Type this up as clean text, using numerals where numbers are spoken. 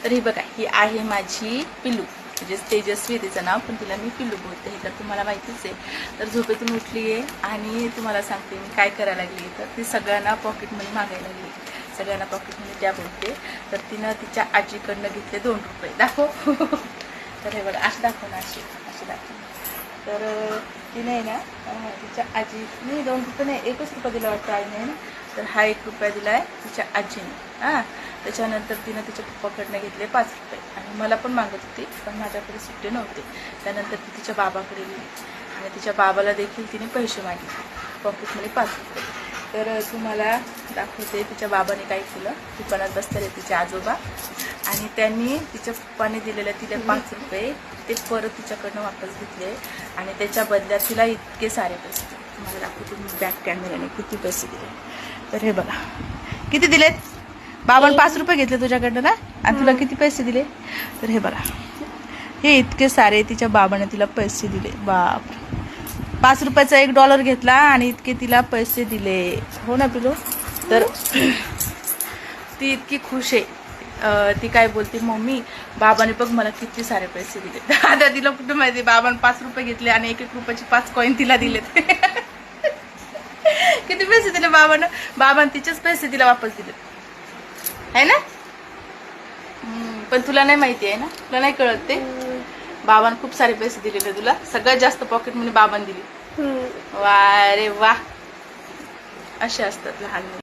तर ही बघा, ही आहे माझी पिल्लू, म्हणजे तेजस्वी तिचं नाव, पण तिला मी पिल्लू बोलते. हे तर तुम्हाला माहितीच आहे. तर झोपेतून उठली आहे आणि तुम्हाला सांगते मी काय करायला लागली. तर ती सगळ्यांना पॉकेट मनी मागायला लागली, सगळ्यांना पॉकेट मनी द्या बोलते. तर तिनं तिच्या आजीकडनं घेतले 2 रुपये. दाखव. तर हे बघा, अशी दाखव ना, अशी दाखव. तर तिने आहे ना तिच्या आजीने 2 रुपये नाही, 1च रुपया दिला वाटतं आईने ना. तर हा 1 रुपया दिला आहे तिच्या आजीने. त्याच्यानंतर तिनं तिच्या पप्पाकडनं घेतले 5 रुपये आणि मला पण मागत होती, पण माझ्याकडे सुट्टे नव्हते. त्यानंतर ती तिच्या बाबाकडे गेली आणि तिच्या बाबाला देखील तिने पैसे मागितले, पॉकेटमध्ये 5 रुपये. तर तुम्हाला दाखवते तिच्या बाबाने काय केलं. दुकानात बसलेले तिचे आजोबा आणि त्यांनी तिच्या पप्पाने दिलेले तिला 5 रुपये ते परत तिच्याकडनं वापस घेतले आणि त्याच्या बदल्यात तिला इतके सारे पैसे दिले. तुम्हाला दाखवते मी बॅक कॅमेऱ्याने किती पैसे दिले. तर हे बघा, किती दिलेत. बाबांनी 5 रुपये घेतले तुझ्याकडनं ना, आणि तुला किती पैसे दिले. तर हे बघा, हे इतके सारे तिच्या बाबाने तिला पैसे दिले. बाप, 5 रुपयाचा $1 घेतला आणि इतके तिला पैसे दिले. हो ना पिलू. तर ती इतकी खुश आहे. ती काय बोलते, मम्मी बाबाने बघ मला किती सारे पैसे दिले. आता तिला कुठे माहिती, बाबाने 5 रुपये घेतले आणि 1-1 रुपयाची 5 कॉईन तिला दिलेत. किती पैसे दिले बाबानं. बाबाने तिचेच पैसे तिला वापस दिले आहे ना. पण तुला नाही माहिती आहे ना, तुला नाही कळत ते. बाबाने खूप सारे पैसे दिलेले तुला, सगळ्यात जास्त पॉकेट मनी बाबाने दिली. वा रे वा, असे असतात लहान मुलं.